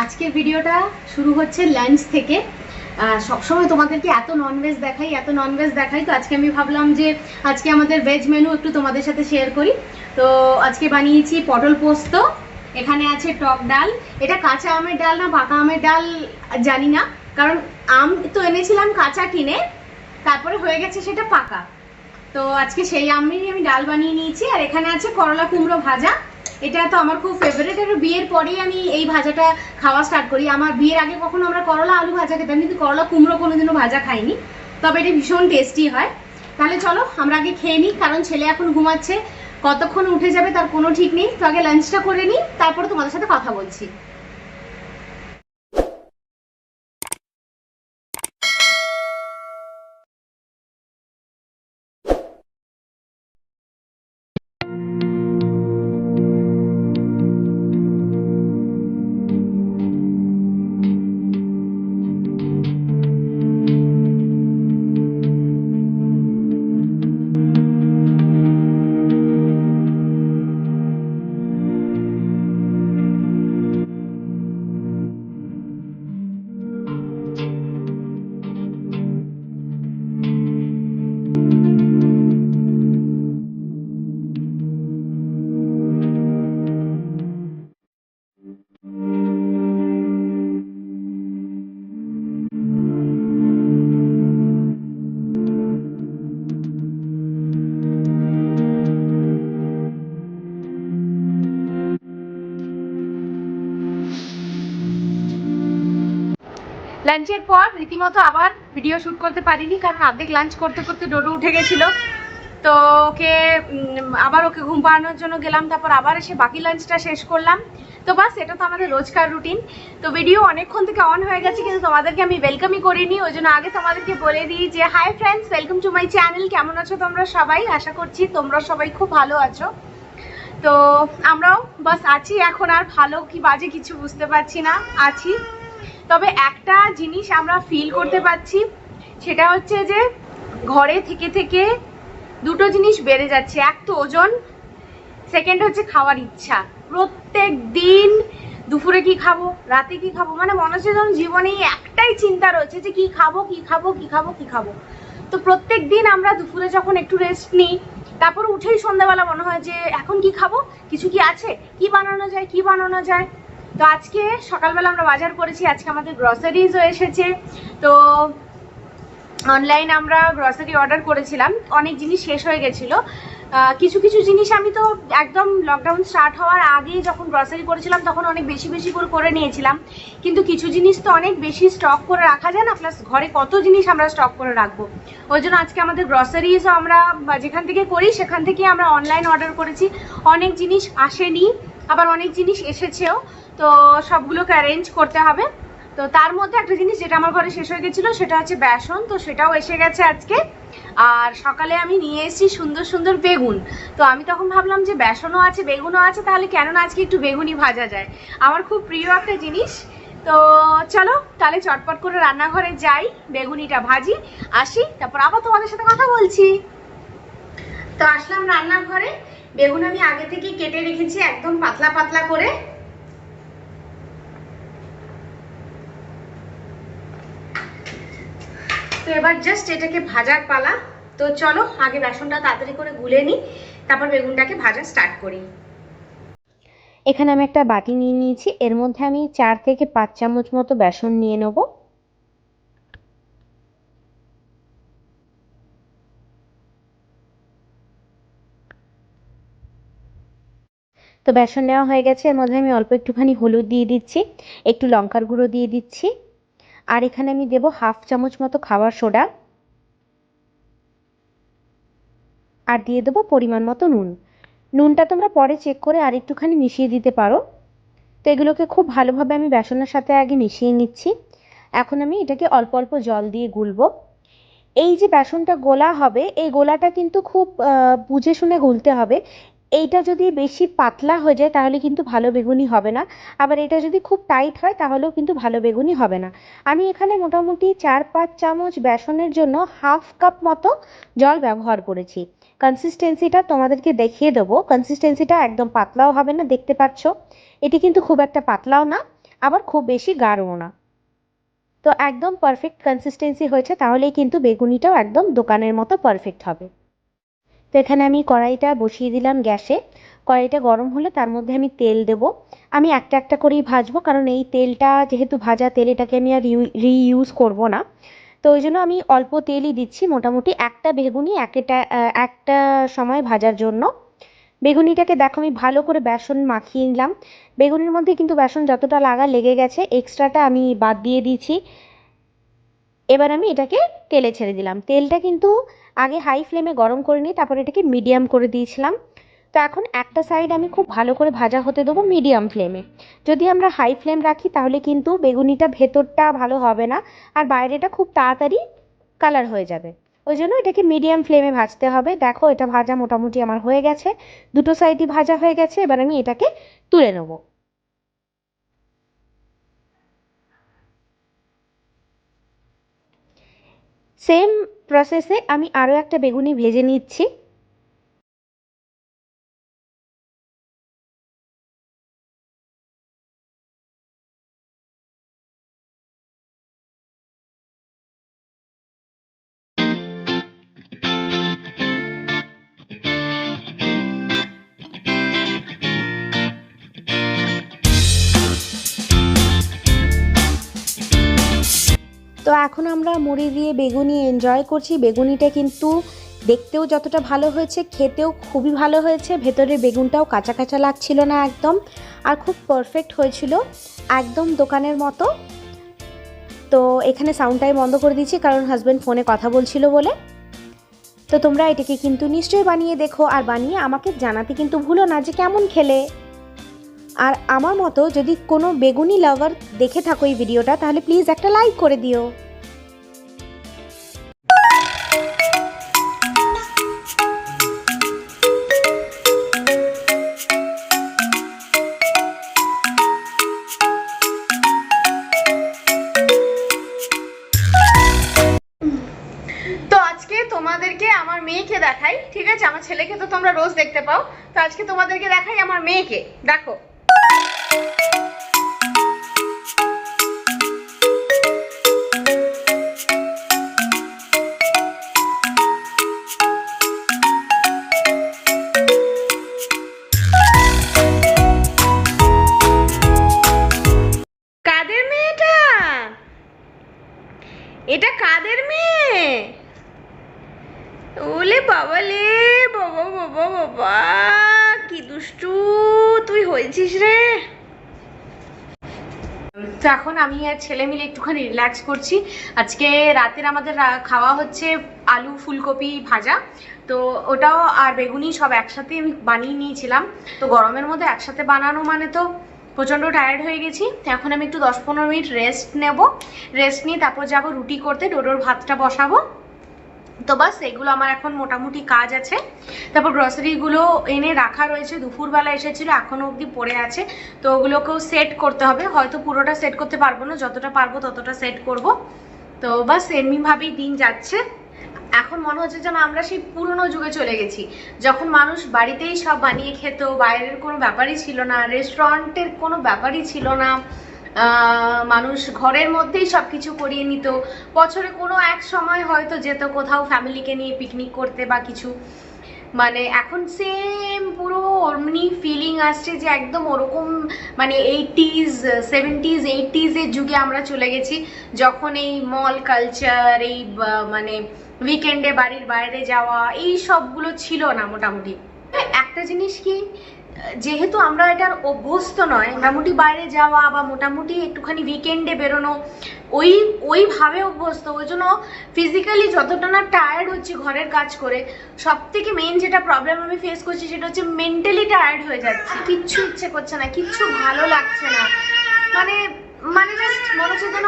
আজকের ভিডিওটা শুরু হচ্ছে লাঞ্চ থেকে। সবসময় তোমাদেরকে এত ননভেজ দেখাই, তো আজকে আমি ভাবলাম যে আজকে আমাদের ভেজ মেনু একটু তোমাদের সাথে শেয়ার করি। তো আজকে বানিয়েছি পটল পোস্ত, এখানে আছে টক ডাল। এটা কাঁচা আমের ডাল না পাকা আমের ডাল জানি না, কারণ আম তো এনেছিলাম কাঁচা কিনে, তারপরে হয়ে গেছে সেটা পাকা। তো আজকে সেই আমেরই আমি ডাল বানিয়ে নিয়েছি। আর এখানে আছে করলা কুমড়ো ভাজা, এটা তো আমার খুব ফেভারিট। আর বিয়ের পরেই আমি এই ভাজাটা খাওয়া স্টার্ট করি। আমার বিয়ের আগে কখনো আমরা করলা আলু ভাজা খেতাম, কিন্তু করলা কুমড়ো কোনোদিনও ভাজা খাইনি, তবে এটা ভীষণ টেস্টি হয়। তাহলে চলো আমরা আগে খেয়ে নিই, কারণ ছেলে এখন ঘুমাচ্ছে, কতক্ষণ উঠে যাবে তার কোনো ঠিক নেই। তো আগে লাঞ্চটা করে নিই, তারপরে তোমাদের সাথে কথা বলছি। লাঞ্চের পর রীতিমতো আবার ভিডিও শুট করতে পারিনি, কারণ অর্ধেক লাঞ্চ করতে করতে ডোডো উঠে গেছিল। তো ওকে ঘুম পাড়ানোর জন্য গেলাম, তারপর আবার এসে বাকি লাঞ্চটা শেষ করলাম। তো বাস, এটা তো আমাদের রোজকার রুটিন। তো ভিডিও অনেকক্ষণ থেকে অন হয়ে গেছে, কিন্তু তোমাদেরকে আমি ওয়েলকামই করিনি। ওই জন্য আগে তোমাদেরকে বলে দিই যে hi friends, welcome to my channel. কেমন আছো তোমরা সবাই? আশা করছি তোমরা সবাই খুব ভালো আছো। তো আমরাও বাস আছি, এখন আর ভালো কি বাজে কিছু বুঝতে পারছি না, আছি। তবে একটা জিনিস আমরা ফিল করতে পারছি, সেটা হচ্ছে যে ঘরে থেকে থেকে দুটো জিনিস বেড়ে যাচ্ছে। এক তো ওজন, সেকেন্ড হচ্ছে খাওয়ার ইচ্ছা। প্রত্যেক দিন দুপুরে কি খাবো, রাতে কি খাবো, মানে মনে হচ্ছে যেন জীবনে একটাই চিন্তা রয়েছে যে কি খাবো কি খাবো কি খাবো কি খাবো। তো প্রত্যেক দিন আমরা দুপুরে যখন একটু রেস্ট নিই, তারপর উঠেই সন্ধ্যাবেলা মনে হয় যে এখন কি খাবো, কিছু কি আছে, কি বানানো যায় কি বানানো যায়। তো আজকে সকালবেলা আমরা বাজার করেছি, আজকে আমাদের গ্রসারিজও এসেছে। তো অনলাইন আমরা গ্রসারি অর্ডার করেছিলাম, অনেক জিনিস শেষ হয়ে গেছিলো। কিছু কিছু জিনিস আমি তো একদম লকডাউন স্টার্ট হওয়ার আগে যখন গ্রসারি করেছিলাম তখন অনেক বেশি বেশি করে নিয়েছিলাম, কিন্তু কিছু জিনিস তো অনেক বেশি স্টক করে রাখা যায় না, প্লাস ঘরে কত জিনিস আমরা স্টক করে রাখবো। ওই জন্য আজকে আমাদের গ্রসারিজও আমরা যেখান থেকে করি সেখান থেকে আমরা অনলাইন অর্ডার করেছি। অনেক জিনিস আসেনি, আবার অনেক জিনিস এসেছেও, তো সবগুলোকে অ্যারেঞ্জ করতে হবে। তো তার মধ্যে একটা জিনিস যেটা আমার ঘরে শেষ হয়ে গেছিলো সেটা হচ্ছে বেসন, তো সেটাও এসে গেছে আজকে। আর সকালে আমি নিয়ে এসেছি সুন্দর সুন্দর বেগুন। তো আমি তখন ভাবলাম যে বেসনও আছে বেগুনও আছে, তাহলে কেন না আজকে একটু বেগুনি ভাজা যায়, আমার খুব প্রিয় একটা জিনিস। তো চলো তাহলে চটপট করে রান্নাঘরে যাই, বেগুনিটা ভাজি, আসি, তারপর আবার তোমাদের সাথে কথা বলছি। তো আসলাম রান্নাঘরে, বেগুন আমি আগে থেকে কেটে রেখেছি একদম পাতলা পাতলা করে। তো এবার জাস্ট এটাকে ভাজার পালা। তো চলো আগে বেসনটা তাড়াতাড়ি করে গুলে নিই, তারপর বেগুনটাকে ভাজা স্টার্ট করি। এখানে আমি একটা বাটি নিয়ে নিয়েছি, এর মধ্যে আমি 4 থেকে 5 চামচ মতো বেসন নিয়ে নেব। তো বেসন নেওয়া হয়ে গেছে, এর মধ্যে আমি অল্প একটুখানি হলুদ দিয়ে দিচ্ছি, একটু লঙ্কার গুঁড়ো দিয়ে দিচ্ছি, আর এখানে আমি দেব 1/2 চামচ মতো খাবার সোডা, আর দিয়ে দেবো পরিমাণ মতো নুন। নুনটা তোমরা পরে চেক করে আর একটুখানি মিশিয়ে দিতে পারো। তো এগুলোকে খুব ভালোভাবে আমি বেসনের সাথে আগে মিশিয়ে নিচ্ছি। এখন আমি এটাকে অল্প অল্প জল দিয়ে গুলবো। এই যে বেসনটা গোলা হবে, এই গোলাটা কিন্তু খুব বুঝে শুনে গুলতে হবে। এইটা যদি বেশি পাতলা হয়ে যায় তাহলে কিন্তু ভালো বেগুনি হবে না, আবার এটা যদি খুব টাইট হয় তাহলেও কিন্তু ভালো বেগুনি হবে না। আমি এখানে মোটামুটি 4-5 চামচ বেসনের জন্য 1/2 কাপ মতো জল ব্যবহার করেছি। কনসিস্টেন্সিটা তোমাদেরকে দেখিয়ে দেবো, কনসিস্টেন্সিটা একদম পাতলাও হবে না, দেখতে পাচ্ছ এটি কিন্তু খুব একটা পাতলাও না, আবার খুব বেশি গাঢ়ও না। তো একদম পারফেক্ট কনসিস্টেন্সি হয়েছে, তাহলেই কিন্তু বেগুনিটাও একদম দোকানের মতো পারফেক্ট হবে। তো এখানে আমি কড়াইটা বসিয়ে দিলাম গ্যাসে। কড়াইটা গরম হলে তার মধ্যে আমি তেল দেব। আমি একটা একটা করেই ভাজবো, কারণ এই তেলটা যেহেতু ভাজা তেল, এটাকে আমি আর রিইউজ করব না। তো ওই জন্য আমি অল্প তেলই দিচ্ছি, মোটামুটি একটা বেগুনি একটা সময় ভাজার জন্য। বেগুনিটাকে দেখো আমি ভালো করে বেসন মাখিয়ে নিলাম। বেগুনির মধ্যে কিন্তু বেসন যতটা লেগে গেছে, এক্সট্রাটা আমি বাদ দিয়ে দিয়েছি। এবার আমি এটাকে তেলে ছেড়ে দিলাম। তেলটা কিন্তু আগে হাই ফ্লেমে গরম করে নিই, তারপর এটাকে মিডিয়াম করে দিয়েছিলাম। তো এখন একটা সাইড আমি খুব ভালো করে ভাজা হতে দেবো মিডিয়াম ফ্লেমে। যদি আমরা হাই ফ্লেম রাখি তাহলে কিন্তু বেগুনিটা ভেতরটা ভালো হবে না, আর বাইরেটা খুব তাড়াতাড়ি কালার হয়ে যাবে। ওই জন্য এটাকে মিডিয়াম ফ্লেমে ভাজতে হবে। দেখো এটা ভাজা মোটামুটি আমার হয়ে গেছে, দুটো সাইডই ভাজা হয়ে গেছে। এবার আমি এটাকে তুলে নেব। সেম প্রসেসে আমি আরও একটা বেগুনি ভেজে নিচ্ছি। তো এখন আমরা মুড়ি দিয়ে বেগুনি এনজয় করছি। বেগুনিটা কিন্তু দেখতেও যতটা ভালো হয়েছে, খেতেও খুবই ভালো হয়েছে। ভেতরের বেগুনটাও কাঁচা কাঁচা লাগছিল না একদম, আর খুব পারফেক্ট হয়েছিল, একদম দোকানের মতো। তো এখানে সাউন্ডটাই বন্ধ করে দিচ্ছি, কারণ হাজব্যান্ড ফোনে কথা বলছিল বলে। তো তোমরা এটাকে কিন্তু নিশ্চয়ই বানিয়ে দেখো, আর বানিয়ে আমাকে জানাতে কিন্তু ভুলো না যে কেমন খেলে। আর আমার মতো যদি কোনো বেগুনি লাভার দেখে থাকো এই ভিডিওটা, তাহলে প্লিজ একটা লাইক করে দিও। তো আজকে তোমাদেরকে আমার মেয়েকে দেখাই, ঠিক আছে? আমার ছেলেকে তো তোমরা রোজ দেখতে পাও, তো আজকে তোমাদেরকে দেখাই আমার মেয়েকে। দেখো, কাদের মেয়েটা? এটা কাদের মেয়ে? ওলে বাবা লে, বাবা বাবা বাবা, কি দুষ্টু তুই হয়েছিস রে। তো এখন আমি আর ছেলে মিলে একটুখানি রিল্যাক্স করছি। আজকে রাতের আমাদের খাওয়া হচ্ছে আলু ফুলকপি ভাজা। তো ওটাও আর বেগুনি সব একসাথে আমি বানিয়ে নিয়েছিলাম। তো গরমের মধ্যে একসাথে বানানো মানে তো প্রচণ্ড টায়ার্ড হয়ে গেছি। তো এখন আমি একটু 10-15 মিনিট রেস্ট নেব। রেস্ট নিয়ে তারপর যাবো রুটি করতে, ডোডোর ভাতটা বসাবো। তো বাস এগুলো আমার এখন মোটামুটি কাজ আছে। তারপর গ্রসারিগুলো এনে রাখা রয়েছে, দুপুরবেলা এসেছিলো, এখনো অবধি পড়ে আছে। তো ওগুলোকেও সেট করতে হবে। হয়তো পুরোটা সেট করতে পারবো না, যতটা পারবো ততটা সেট করব। তো বাস এমনিভাবেই দিন যাচ্ছে। এখন মনে হচ্ছে যেন আমরা সেই পুরনো যুগে চলে গেছি, যখন মানুষ বাড়িতেই সব বানিয়ে খেত, বাইরের কোনো ব্যাপারই ছিল না, রেস্টুরেন্টের কোনো ব্যাপারই ছিল না। মানুষ ঘরের মধ্যেই সবকিছু করিয়ে নিত। বছরে কোনো এক সময় হয়তো যেত কোথাও ফ্যামিলিকে নিয়ে পিকনিক করতে বা কিছু। মানে এখন সেম পুরো অমনি ফিলিং আসছে যে একদম ওরকম, মানে 80s 70s 80s এর যুগে আমরা চলে গেছি, যখন এই মল কালচার, এই মানে উইকেন্ডে বাড়ির বাইরে যাওয়া, এই সবগুলো ছিল না মোটামুটি। একটা জিনিস কি, যেহেতু আমরা এটার অভ্যস্ত নয়, মোটামুটি বাইরে যাওয়া বা মোটামুটি একটুখানি উইকেন্ডে বেরোনো, ওইভাবে অভ্যস্ত, ওই জন্য ফিজিক্যালি যতটা না টায়ার্ড হচ্ছে ঘরের কাজ করে, সব থেকে মেন যেটা প্রবলেম আমি ফেস করছি সেটা হচ্ছে মেন্টালি টায়ার্ড হয়ে যাচ্ছে। কিচ্ছু ইচ্ছে করছে না, কিচ্ছু ভালো লাগছে না। মানে মানে জাস্ট মনে হচ্ছে যেন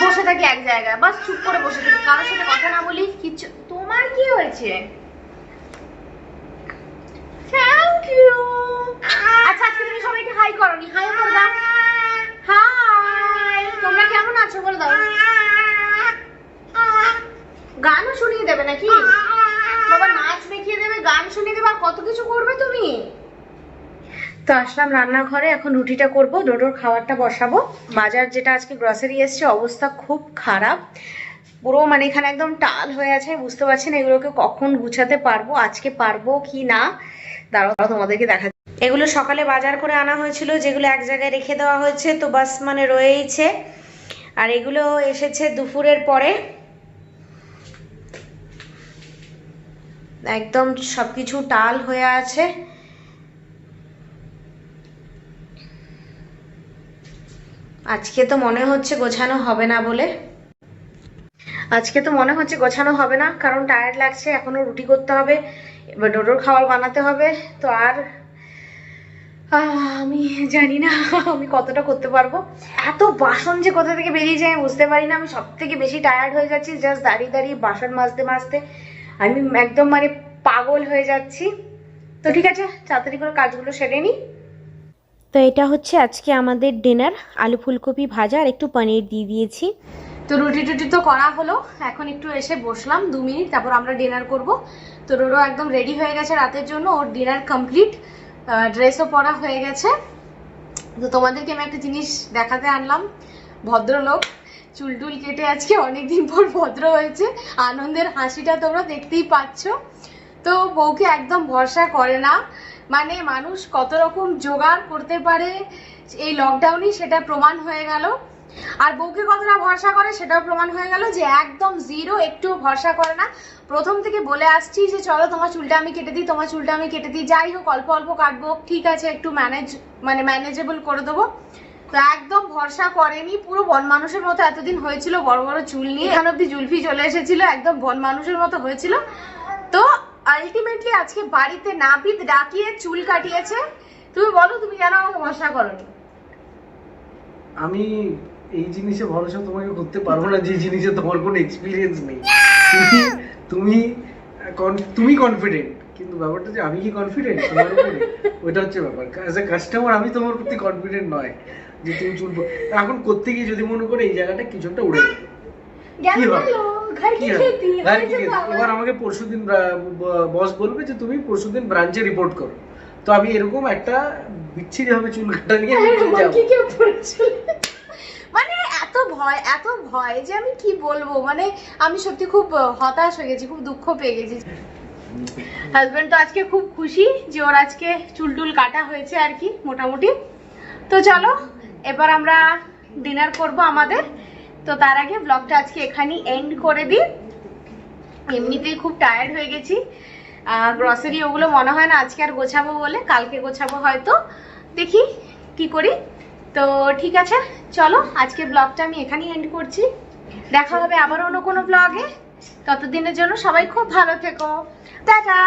বসে থাকি এক জায়গায়, বাস চুপ করে বসে থাকি, কারোর সাথে কথা না বলি কিচ্ছু। তোমার কি হয়েছে? Thank you. আচ্ছা আজকে তুমি সবাইকে হাই করোনি, হাই করে দাও। হাই, তোমরা কেমন আছো বলে দাও। গানও শুনিয়ে দেবে নাকি? বাবা নাচ দেখিয়ে দেবে, গান শুনিয়ে দেবে, আর কত কিছু করবে তুমি। তো আসলাম রান্নাঘরে, এখন রুটিটা করব, ডোডোর খাবারটা বসাবো। বাজার যেটা আজকে গ্রসারি এসছে অবস্থা খুব খারাপ, পুরো মানে এখানে একদম টাল হয়ে আছে। বুঝতে পারছি না এগুলোকে কখন গুছাতে পারবো, আজকে পারবো কি না। দাঁড়াও তোমাদেরকে দেখা। এগুলো সকালে বাজার করে আনা হয়েছিল, যেগুলো এক জায়গায় রেখে দেওয়া হয়েছে, তো বাস মানে রয়েইছে। আর এগুলো এসেছে দুপুরের পরে, একদম সবকিছু টাল হয়ে আছে। আজকে তো মনে হচ্ছে গোছানো হবে না কারণ টায়ার্ড লাগছে, এখনো রুটি করতে হবে, এবার ডোডোর খাবার বানাতে হবে। তো আর আমি জানি না আমি কতটা করতে পারবো। এত বাসন যে কোথা থেকে বেরিয়ে যায় আমি বুঝতে পারি না। আমি সব থেকে বেশি টায়ার্ড হয়ে যাচ্ছি, জাস্ট দাঁড়িয়ে দাঁড়িয়ে বাসন মাজতে আমি একদম মানে পাগল হয়ে যাচ্ছি। তো ঠিক আছে, তাড়াতাড়ি করে কাজগুলো সেরে নিই। তো এটা হচ্ছে আজকে আমাদের ডিনার, আলু ফুলকপি ভাজা আর একটু পনির দিয়ে দিয়েছি। তো রুটি টুটি তো করা হলো, এখন একটু এসে বসলাম 2 মিনিট, তারপর আমরা ডিনার করব। তো রোডো একদম রেডি হয়ে গেছে রাতের জন্য, ওর ডিনার কমপ্লিট, ড্রেসও পরা হয়ে গেছে। তো তোমাদেরকে আমি একটা জিনিস দেখাতে আনলাম। ভদ্রলোক চুল টুল কেটে আজকে অনেকদিন পর ভদ্র হয়েছে, আনন্দের হাসিটা তোমরা দেখতেই পাচ্ছ। তো বউকে একদম ভরসা করে না, মানে মানুষ কত রকম জোগাড় করতে পারে এই লকডাউনে, সেটা প্রমাণ হয়ে গেল। আর বউকে কতটা ভরসা করে সেটাও প্রমাণ হয়ে গেল যে একদম জিরো, একটু ভরসা করে না। প্রথম থেকে বলে আসছি যে চলো তোমার চুলটা আমি কেটে দিই, যাই হোক অল্প অল্প কাটবো, ঠিক আছে একটু ম্যানেজেবল করে দেবো। তো একদম ভরসা করেনি, পুরো বন মানুষের মতো এতদিন হয়েছিল, বড় বড় চুল নিয়ে এখান অব্দি জুলফি চলে এসেছিল, একদম বন মানুষের মতো হয়েছিল। তো আলটিমেটলি আজকে বাড়িতে নাপিত ডাকিয়ে চুল কাটিয়েছে। তুমি বলো, তুমি জানো আমাকে ভরসা করোনি। আমি এই জিনিসে ভরসা তোমাকে করতে পারবো না যে জিনিসে তোমার কোনো এক্সপিরিয়েন্স নেই। তুমি কনফিডেন্ট, কিন্তু ব্যাপারটা যে আমি কি কনফিডেন্ট তোমার উপরে, ওইটা হচ্ছে ব্যাপার। অ্যাজ এ কাস্টমার আমি তোমার প্রতি কনফিডেন্ট নয় যে তুমি চুল এখন করতে গিয়ে যদি মনে করে এই জায়গাটা কিছু একটা উড়ে যাবে, কি হবে? এবার আমাকে পরশুদিন বস বলবে যে তুমি পরশুদিন ব্রাঞ্চে রিপোর্ট করো, তো আমি এরকম একটা বিচ্ছিরি হবে চুল কাটা নিয়ে মানে এত ভয় যে আমি কি বলবো, মানে আমি সত্যি খুব হতাশ হয়ে গেছি, খুব দুঃখ পেয়ে গেছি। হাজবেন্ড তো আজকে খুব খুশি যে ওর আজকে চুল টুল কাটা হয়েছে আর কি মোটামুটি। তো চলো এবার আমরা ডিনার করব আমাদের। তো তার আগে ব্লগটা আজকে এখানেই এন্ড করে দিই, এমনিতেই খুব টায়ার্ড হয়ে গেছি। গ্রসারি ওগুলো মনে হয় না আজকে আর গোছাবো বলে, কালকে গোছাবো হয়তো, দেখি কি করি। তো ঠিক আছে, চলো আজকে ব্লগটা আমি এখানেই এন্ড করছি। দেখা হবে আবার অন্য কোনো ব্লগে, ততদিনের জন্য সবাই খুব ভালো থেকো, টাটা।